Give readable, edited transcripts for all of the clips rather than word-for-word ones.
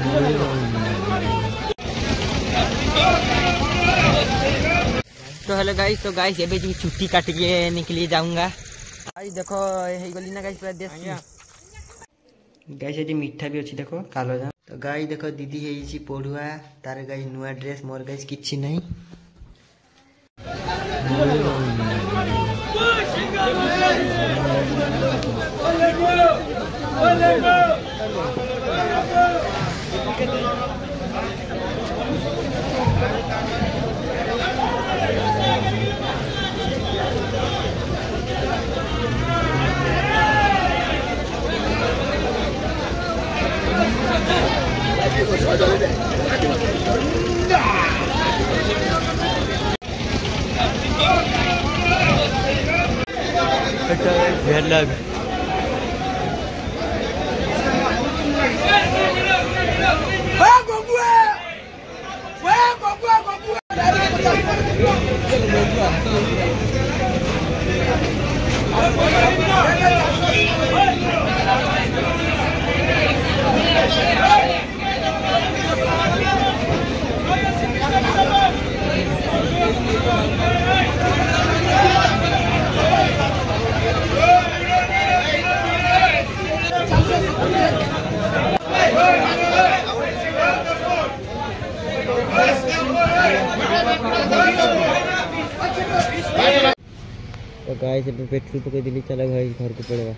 तो hello guys, एबे जो छुट्टी काट के निकली जाऊंगा। गाइस देखो हे गली ना गाइस पूरा देसी गाइस एटी मीठा भी अछि देखो कालो जा। तो गाइस देखो दीदी हेइछि पढुआ तार गाइस नुआ ड्रेस मोर गाइस किछि नै। Verlag तो गाइस अब पेट्रोल पके दिली चला भाई घर को पड़ेगा।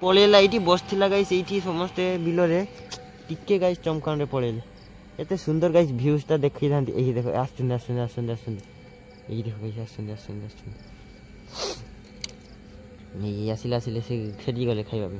पळेला एठी बसथिला गाइस एठी समस्ते बिलो रे टिके गाइस चमकान रे पळेले एते सुंदर गाइस व्यूज ता देखि थांती। एही देखो आसुंदर सुंदर सुंदर सुंदर एही देखो गाइस आसुंदर सुंदर सुंदर नहीं आसिला आसिले से खेडी गले खाइबा पे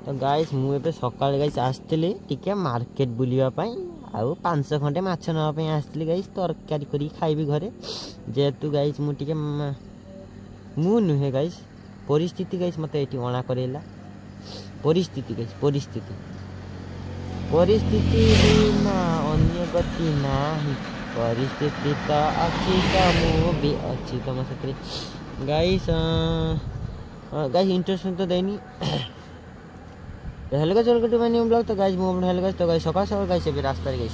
तो गाइस मु एबे सकाळ गाइस आस्थिली टिके मार्केट बुलिया पई आउ 500 खंडे माछ नवा पई आस्थिली गाइस तरकारी करी खाइबी घरे जेतु गाइस मु टिके मु नुहे गाइस परिस्थिति गाइस मते एठी ओणा करेला परिस्थिति गाइस परिस्थिति बिना अन्य गति नाही परिस्थिति त अछि त मु भी अछि त म सत्रे गाइस गाइस इंटरेस्ट तो देनी hello guys welcome to my new blog. तो गाइस मु हेलो गाइस तो गाइस सकाळ सकाळ गाइस एबे रास्ता रे गाइस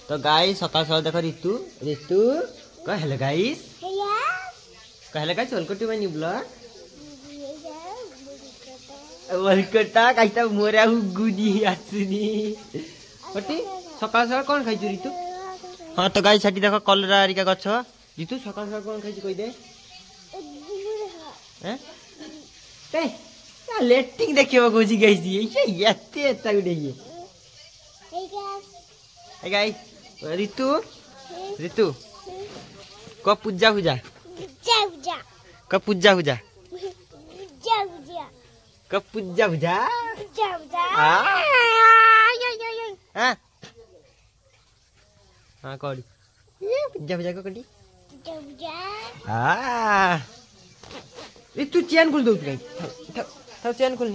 तो गाइस सकाळ सकाळ देखो ऋतु ऋतु कह हेलो गाइस कह hello guys welcome to my new blog. Welcome काइता मोरा गुडी आसुनी पटी सकाळ सकाळ कोन खाइ छु ऋतु। हां तो गाइस हटी देखो कलरा आरिका गछ ऋतु सकाळ सकाळ कोन खाइ छु कहि दे हैं ते या लेटिंग देखियो गोजी गाइस ये एते एता गुडे ये हे गाइस ऋतु ऋतु को पूजा पूजा को पूजा पूजा को पूजा पूजा हां हां कोडी ये पूजा पूजा को कोडी हां ऋतु चैन खोल दो गाइस था चैन खोल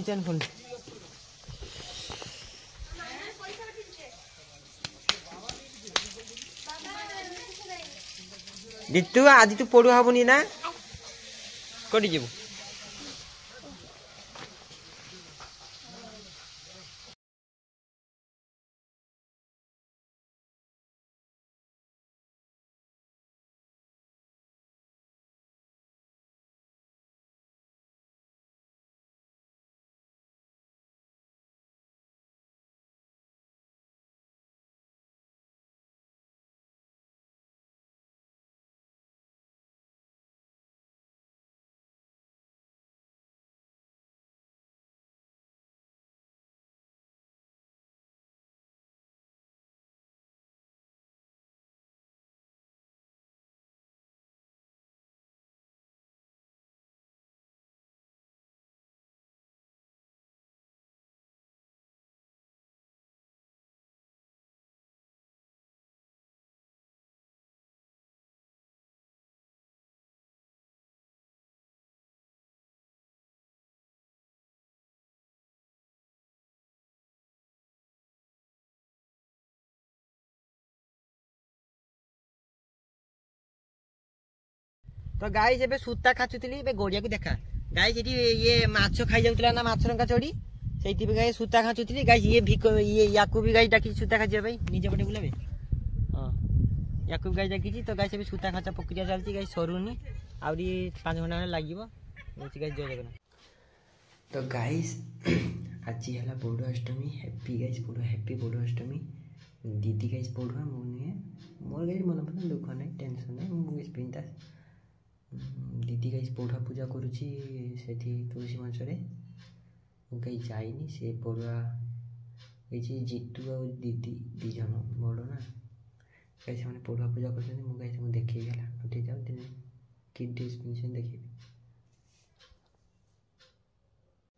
ऋतु आज तू पढ़ु हबनी ना कोडी जेबू। तो गाइस एबे सूता खाचुतली एबे गोड़िया को देखा गाइस एटी ये माछो खाई जाउतला ना माछरंका चोड़ी सेठी पे गाइस सूता खाचुतली गाइस ये भी ये याकू भी गाइस डाकी सूता खाजिया भाई निजे पटे बुलाबे हां याकू गाइस डाकी तो गाइस एबे सूता खाचा प्रक्रिया चलती गाइस सरुनी आउरी 5 घंटा लागिवो होची गाइस जय जगन्नाथ। तो गाइस आज हला बोडो अष्टमी हैप्पी गाइस बोडो हैप्पी बोडो अष्टमी दीदी गाइस पढ़ुआ मुझे मोर गाइस मन पन दुख नहीं टेंशन नहीं मु गाइस बिंदास दीदी गाइस पढ़ुआ पूजा करुची सेठी तुलसी मंच रे मु गाइस जाइनी से पढ़ुआ एची जीतू आ दीदी दी जन बड़ ना गाइस माने पढ़ुआ पूजा करछन मु गाइस मु देखि गेला उठी जाउ दिन कि ड्रेस पिनछन देखि।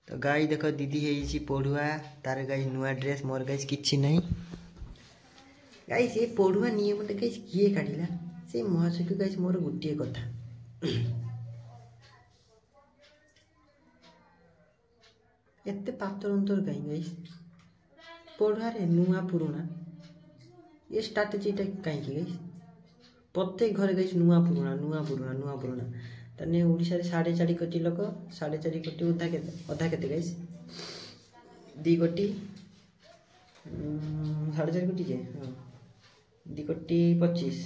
तो गाइस देखो दीदी हेची पढ़ुआ तार गाइस नुआ ड्रेस मोर गाइस किछि नहीं गाइस ये पढ़ुआ नियम गाइस किए काटिला से महाशय गाइस मोर गोटे कथा एते पातर अंतर गाई गाइस पढ़ुआ रे नुआ पुराना ये स्ट्रैटेजी टा काई की गाइस प्रत्येक घर गाइस नुआ पुराना तने ओडिसा रे 4.5 कोटी लोक 4.5 कोटी उधा केते गाइस 2 कोटी 4.5 कोटी जे हां 2 कोटी 25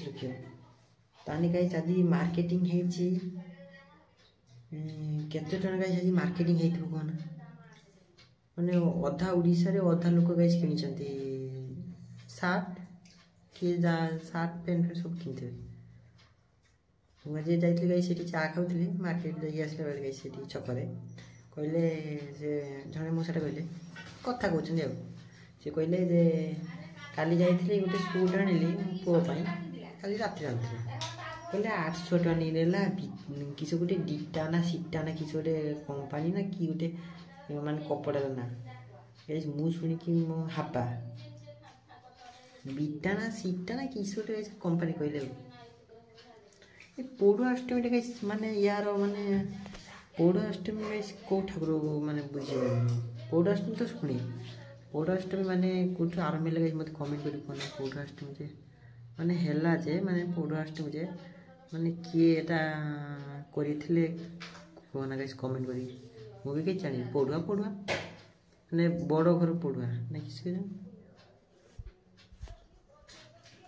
लक्ष तानी गाइस आज मार्केटिंग हेची केते टन गाइस आज मार्केटिंग हेइथबो कोन माने अधा ओडिसा रे अधा लोक गाइस किनिचंती शर्ट के जा शर्ट पैंट सब किनथे मुझे जाइतले गाइस सेठी चा खाउतले मार्केट जाई आसले बेले गाइस सेठी छकरे कहले से जने मो सेटा कहले कथा कहउछन जाऊ से कहले जे काली जाइतले गोटे सूट आनिली पो पई काली रात्रि आनथले कहले 800 टका नेला किछ गोटे डिटा ना सीटा ना किछ गोटे कंपनी ना कि गोटे माने कपड़ा ना गाइस मु सुनी कि मो हापा बिटा ना सीटा ना किछ गोटे कंपनी कहले पढ़ुआ अष्टमी गाइस माने यार माने पढ़ुआ अष्टमी गाइस को ठाकुर माने बुझे पढ़ुआ अष्टमी तो सुनी पढ़ुआ अष्टमी माने कोठ आरंभ ले गाइस मते कमेंट करी कोन पढ़ुआ अष्टमी जे माने हेला जे माने पढ़ुआ अष्टमी जे माने के एटा करिथिले कोना गाइस कमेंट करी मु भी के जानि पढ़ुआ माने बड़ घर पढ़ुआ ना किसी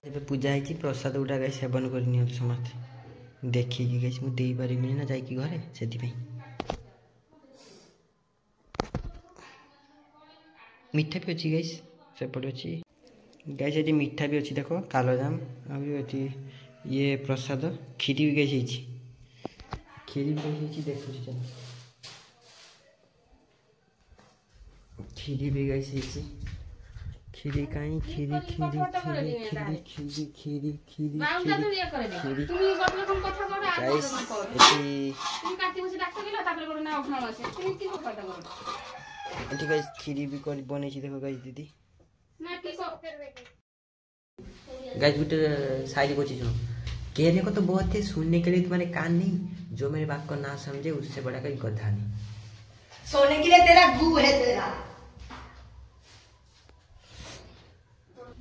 एबे पूजा है प्रसाद उठा गाइस सेवन करनी समस्त देखिए गाइस मु देई पारिबिनी ना जाई कि घरे सेति पई मीठा भी अच्छी गाइस सेपट अच्छी गाइस ये मीठा भी अच्छी देखो कालोजाम आती ये प्रसाद खीरी भी गाइस खीरी भी गाइस देखो चलो खीरी भी गाइस खीरी काई खीरी खीरी खीरी खीरी खीरी खीरी खीरी खीरी गाइस तुम काटी बसे डाक्टर गेला तापर कोन ना उठाण আছে তুমি কি করতে করো ठीक है खीरी भी कर बने छी देखो गाइस दीदी ना की को गाइस गुटे शायरी को चीज कहने को तो बहुत है सुनने के लिए तुम्हारे कान नहीं जो मेरे बात को ना समझे उससे बड़ा कोई गधा नहीं सोने के लिए तेरा गू है तेरा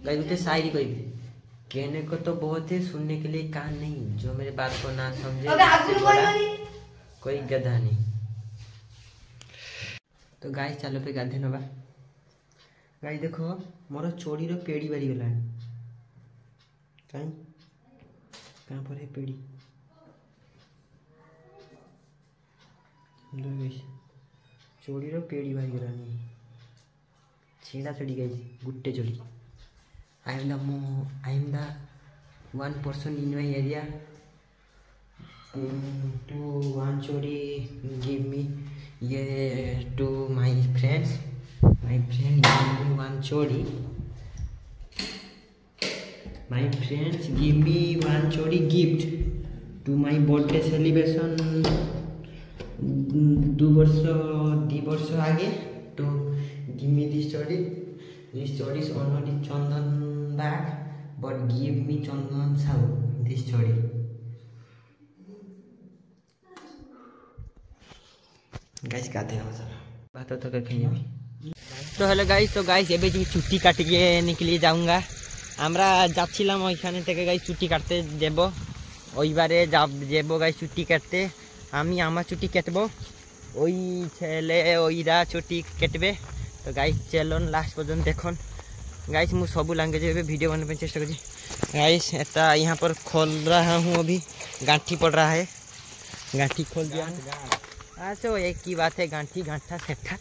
गाइस गुटे शायरी कोई कहने को तो बहुत है सुनने के लिए कान नहीं जो मेरे बात को ना समझे उससे बड़ा कोई गधा नहीं। तो गाइस चलो पे गाधे नबा गाइस देखो मोर चोड़ी रो पेड़ी बारी गलानी काई कहां पर है पेड़ी लो गाइस चोड़ी रो पेड़ी बारी गलानी छेड़ा चढ़ी गाइस गुट्टे चढ़ी I am the one person in my area to one chori give me to my friends give me one chori my friends give me one chori gift to my birthday celebration 2 वर्ष आगे to give me this chori is already chandan bag but give me chandan sau this chori guys गाते हैं मसाला बात तो कर खाइए तो hello guys एबे जी छुट्टी काट के निकली जाऊंगा আমরা যাচ্ছিলাম ওইখানে থেকে গাইস ছুটি কাটতে দেব ওইবারে যাবো গাইস ছুটি কাটতে। আমি আমার ছুটি কাটবো, ওই ছেলে ওইরা ছুটি কাটবে। তো গাইস চলুন লাस्ट পর্যন্ত দেখুন। गाइस मैं सब लैंग्वेज में वीडियो बनाने की चेष्टा करी। गाइस एटा यहाँ पर खोल रहा हूँ, अभी गांठी पड़ रहा है, गांठी खोल दिया। अच्छा एक ही बात है, गांठी गांठा सेठा।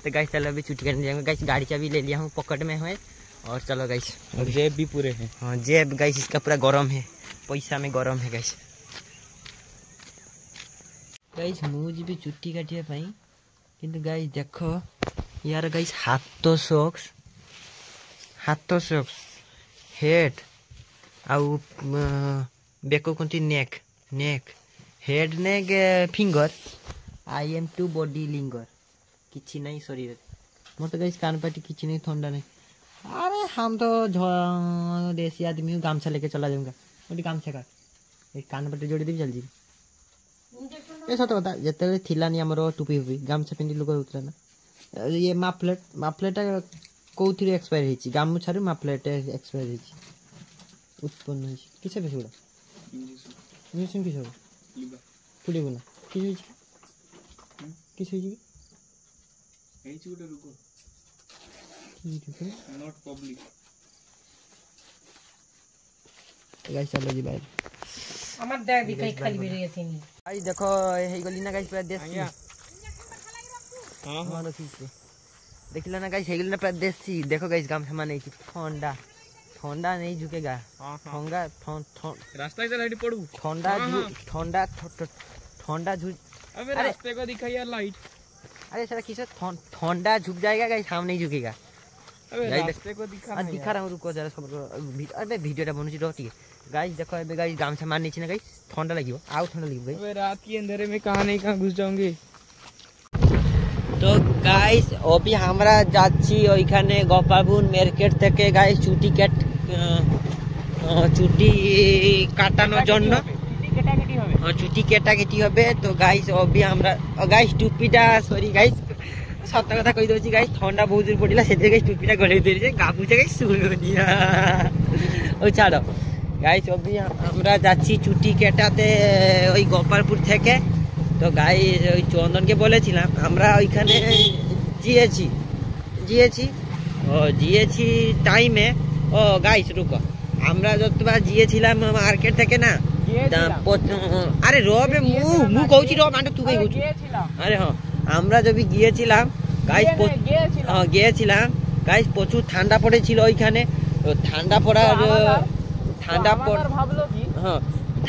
तो गाइस चलो अभी छुट्टी करने जाएंगे। गाइस गाड़ी चाबी ले लिया हूँ, पॉकेट में है। और चलो गाइस, और जेब भी पूरे हैं। हाँ जेब गाइस इसका पूरा गरम है, पैसा में गरम है गाइस। गाइस मुझे भी छुट्टी काटिया पाई, किंतु गाइस देखो यार गाइस हाथ सॉक्स हेड आउ बेको कोंती neck head neck finger. I am to body linger, किछि नहीं शरीर मोर तो गाइस कान पाटी किछि नहीं, ठंडा नहीं। अरे हम तो देसी आदमी हूँ, गामछा लेके चला जाऊंगा। मोटी गामछा का एक कान पाटी जोड़ी देवी चल जी। ये सत कथा जिते थिलानी आमर टुपी फुपी गामछा पिंधि लोक होता ना। ये माफलेट कौन एक्सपायर होती, गामुछार माफलेट एक्सपायर होती उत्पन्न होती किस बेसुड़ा इंजेक्शन किस फुलेब ना किस चलो जी भाई देखो गली ना गाइस पूरा देसी। हाँ देखला ना गाइस हेगल ना पूरा देसी। देखो गाइस गाम सामान नहीं ठंडा ठंडा नहीं झुकेगा। ठंडा रास्ता इधर लाइट पड़ू ठंडा ठंडा ठंडा झुक। अबे रास्ते को दिखा यार लाइट। अरे सर किसे ठंडा झुक जाएगा गाइस, हम नहीं झुकेगा। अबे रास्ते को दिखा रहा हूँ, रुको जरा सब। अबे वीडियोटा बनुची रह ठीक है गाइस। देखो अबे गाइस गाम सामान नहीं गाइस, ठंडा लगियो आउ ठंडा लगियो गाइस। अबे रात की अंधेरे में कहां नहीं कहां घुस जाओगे। तो गाइस अभी हमरा যাচ্ছি ওইখানে গোপালপুর মার্কেট থেকে গাইস ছুটি কাটানোর জন্য। ছুটি কেটাকেটি হবে। তো গাইস অবি আমরা গাইস টুপিটা সরি গাইস সত্য কথা কই দউছি গাইস, ঠান্ডা বহুত জোর পড়িলা সেতে গাইস টুপিটা গলে দিয়েছে গাবুছে গাইস শুনিয়া। ও ছাড়ো গাইস অবি আমরা যাচ্ছি ছুটি কেটাতে ওই গোপালপুর থেকে। তো গাইস ওই চন্দনকে বলেছিলাম আমরা ওইখানে জিয়েছি টাইমে। ও গাইস রুকো, আমরা যতবার জিয়েছিলাম মার্কেট থেকে না। আরে রবে মু কইছি র মানে তুই কইছি। আরে হ্যাঁ আমরা যদি গিয়েছিলাম গাইস, হ্যাঁ গিয়েছিলাম গাইস, প্রচুর ঠান্ডা পড়েছিল ওইখানে। ঠান্ডা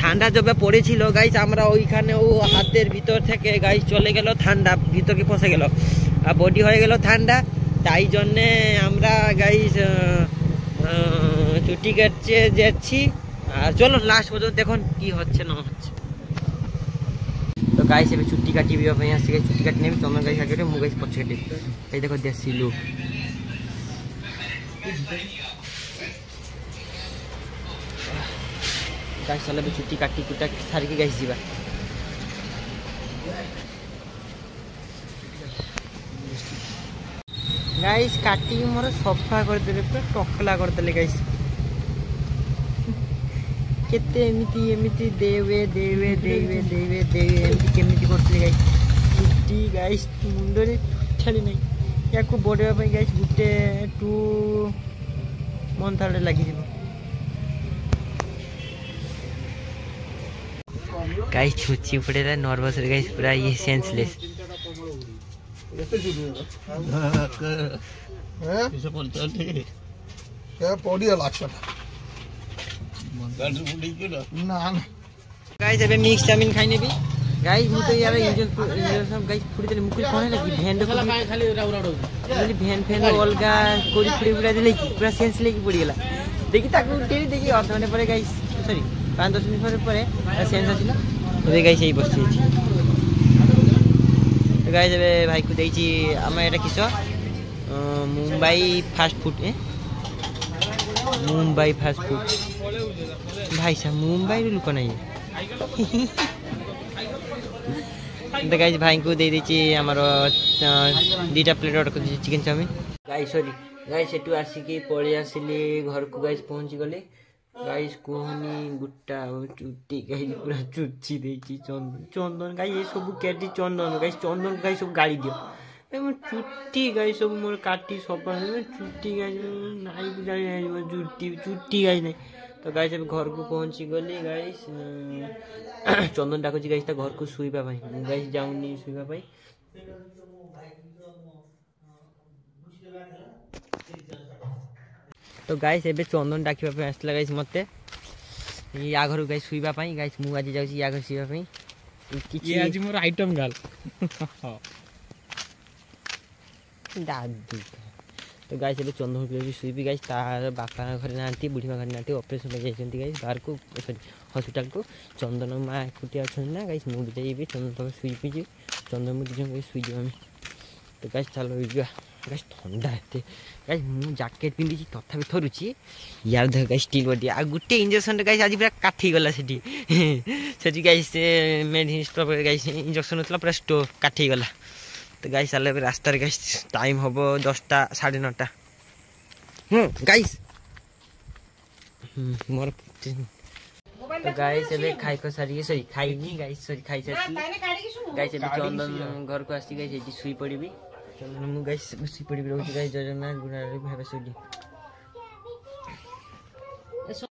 ঠান্ডা যবে পড়েছিল গাইস, আমরা ওইখানে ও হাতের ভিতর থেকে গাইস চলে গেল ঠান্ডা, ভিতরকে ফসে গেল আর বডি হয়ে গেল ঠান্ডা। তাই জন্যে আমরা গাইস ছুটি কাটছে যাচ্ছি। আর চলো লাস্ট পর্যন্ত দেখুন কি হচ্ছে না হচ্ছে। তো গাইস এবার ছুটি কাটিবি আসছে গাইস, ছুটি কাটি নেবি চন্দন গাইস আগে মু গাইস পছে কাটি। এই দেখো দেশি লুক गाइस। चलो छुट्टी काटी कुटा सारिकी गाइस जीवा। गाइस काटी मोर सफा कर देले, पूरा टकला कर देले गाइस। केते एमिति देवे एमिति केमिति करतले गाइस। छुट्टी गाइस मुंडरे छाली नहीं याको बडेवा पई गाइस गुटे 2 मंथ आड़े लागि जीवो। गाइस छुच्ची पड़ेला नर्वस रे गाइस, पूरा ये सेंसलेस। गाइस अबे मिक्स चाउमिन खाइने भी गाइस मु तो यार इंजन सब गाइस फुडी देले मुकुल कोन लगी भेन को खाली राउराडो बोली भेन अलगा कोडी फुडी देले पूरा सेंस लेकी पड़ी गेला। देखि ताकू टेरी देखि अर्थ माने परे गाइस, सॉरी 5-10 मिनट परे सेंस आसिला। तो गाइस यही बस तो गाइस अबे भाई को देछि आम एटा किस Mumbai fast food Mumbai fast food भाई साहब मुंबई लुक नहीं। तो गाइस भाई को दे देछि हमर 2टा प्लेट ऑर्डर कर chicken chowmein. Guys sorry guys एटू आसी की पळी आसिली घर को गाइस पहुंची गली। गाइस कोहनी गुट्टा चुट्टी गाइस पूरा चुच्ची देची चंदन चंदन गाइस ये सब केटी चंदन गाइस सब गाड़ी दियो ए चुट्टी गाइस सब मोर काटी सपा चुट्टी गाइस नाइ बुझाई चुट्टी गाइस नहीं तो गाइस अब घर को पहुंची गली गाइस चंदन डाकुची गाइस ता घर को सुईबा भाई मु गाइस जाउनी सुईबा भाई तो गाइस एबे चंदन डाकिबा पे आसला गाइस मते या घर गाइस सुईबा पाई गाइस मु आज जाउची या घर सुईबा पाई ये आज मोर आइटम गाल दादू तो गाइस एबे चंदन के सुईबी गाइस तार बापा घर नांती बुढ़ीमा घर नांती ऑपरेशन पे जाइछंती गाइस बाहर को सॉरी हॉस्पिटल को चंदन मा कुटिया छन ना गाइस मु भी जाइबी चंदन तो सुईबी जी चंदन मु दिजन गाइस सुई हम तो गाइस चलो इगा गाइस ठंडा हेते गाइस मु जैकेट पिंदी छी तथापि थरुची यार देख गाइस स्टील बॉडी आ गुटे इंजेक्शन रे गाइस आज पूरा काठी गला सेठी सेठी guys medicine stop guys injection होतला पूरा स्टो काठी गला तो गाइस चले रास्ता रे गाइस टाइम होबो 10टा 9:30 गाइस मोर तो गाइस एबे खाइ को सारी सरी खाइ नी गाइस सरी खाइ सरी गाइस एबे चंदन घर को आसी गाइस एटी सुई पड़ीबी चंदन मु गाइस सुई पड़ीबी रहउची गाइस जजना गुना रे भाबे सुई